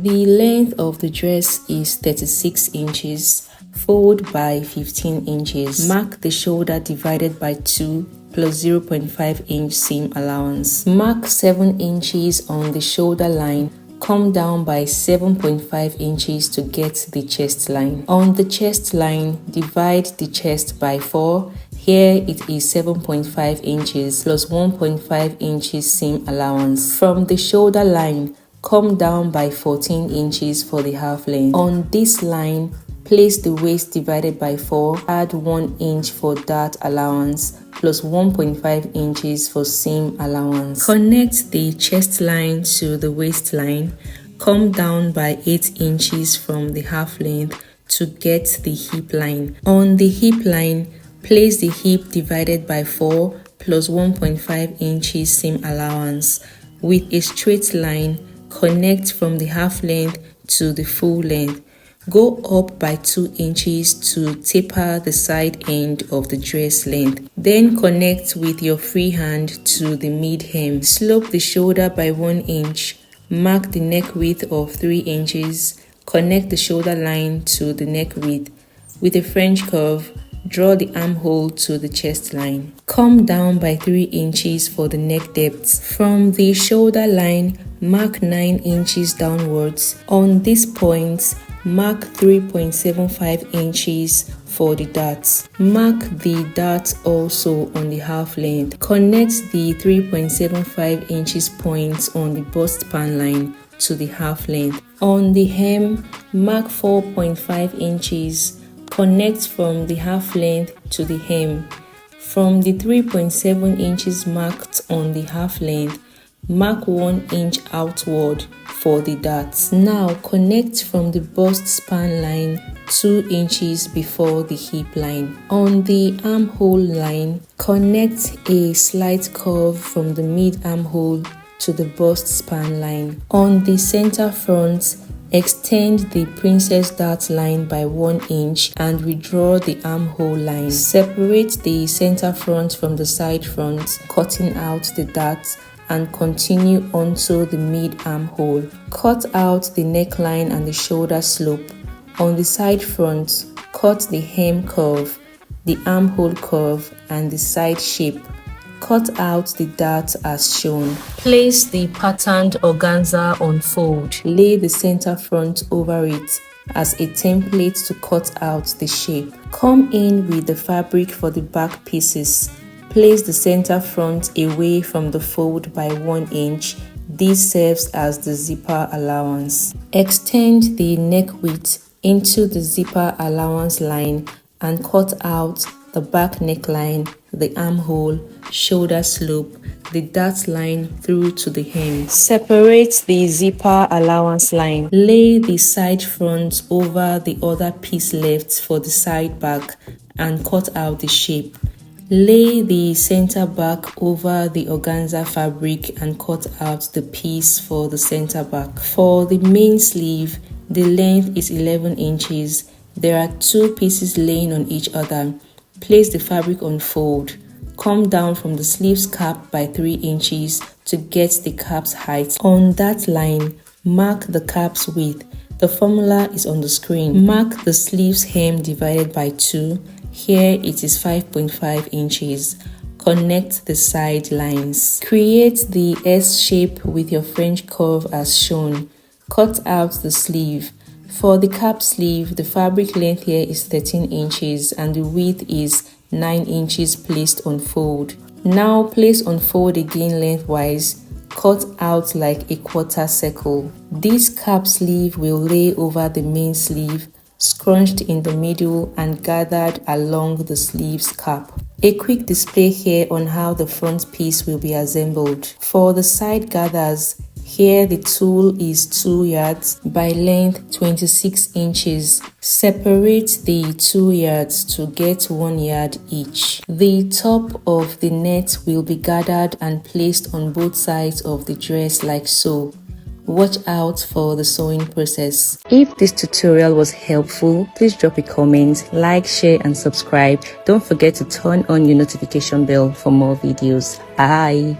The length of the dress is 36 inches. Fold by 15 inches. Mark the shoulder divided by 2 plus 0.5 inch seam allowance. Mark 7 inches on the shoulder line. Come down by 7.5 inches to get the chest line. On the chest line, divide the chest by 4. Here it is 7.5 inches plus 1.5 inches seam allowance. From the shoulder line, come down by 14 inches for the half length. On this line, place the waist divided by 4, add 1 inch for dart allowance, plus 1.5 inches for seam allowance. Connect the chest line to the waistline. Come down by 8 inches from the half length to get the hip line. On the hip line, place the hip divided by 4 plus 1.5 inches seam allowance. With a straight line, connect from the half length to the full length. Go up by 2 inches to taper the side end of the dress length. Then connect with your free hand to the mid hem. Slope the shoulder by 1 inch. Mark the neck width of 3 inches. Connect the shoulder line to the neck width. With a French curve, draw the armhole to the chest line. Come down by 3 inches for the neck depth. From the shoulder line, mark 9 inches downwards. On this point, mark 3.75 inches for the darts. Mark the darts also on the half length. Connect the 3.75 inches point on the bust span line to the half length. On the hem, mark 4.5 inches. Connect from the half length to the hem. From the 3.7 inches marked on the half length, mark 1 inch outward for the darts. Now connect from the bust span line 2 inches before the hip line. On the armhole line, connect a slight curve from the mid armhole to the bust span line. On the center front, extend the princess dart line by 1 inch and withdraw the armhole line. Separate the center front from the side front, cutting out the darts, and continue onto the mid armhole. Cut out the neckline and the shoulder slope. On the side front, cut the hem curve, the armhole curve, and the side shape. Cut out the dart as shown. Place the patterned organza on fold. Lay the center front over it as a template to cut out the shape. Come in with the fabric for the back pieces. Place the center front away from the fold by 1 inch. This serves as the zipper allowance. Extend the neck width into the zipper allowance line and cut out the back neckline, the armhole, shoulder slope, the dart line through to the hem. Separate the zipper allowance line. Lay the side front over the other piece left for the side back and cut out the shape. Lay the center back over the organza fabric and cut out the piece for the center back. For the main sleeve, the length is 11 inches. There are 2 pieces laying on each other. Place the fabric on fold. Come down from the sleeves cap by 3 inches to get the cap's height. On that line, mark the cap's width. The formula is on the screen. Mark the sleeves hem divided by 2. Here it is 5.5 inches. Connect the side lines. Create the S shape with your French curve as shown. Cut out the sleeve. For the cap sleeve, the fabric length here is 13 inches and the width is 9 inches placed on fold. Now place on fold again lengthwise. Cut out like a quarter circle. This cap sleeve will lay over the main sleeve, scrunched in the middle and gathered along the sleeves cap. A quick display here on how the front piece will be assembled. For the side gathers, here the tool is 2 yards by length 26 inches. Separate the 2 yards to get 1 yard each. The top of the net will be gathered and placed on both sides of the dress like so. Watch out for the sewing process. If this tutorial was helpful, please drop a comment, like, share and subscribe. Don't forget to turn on your notification bell for more videos. Bye.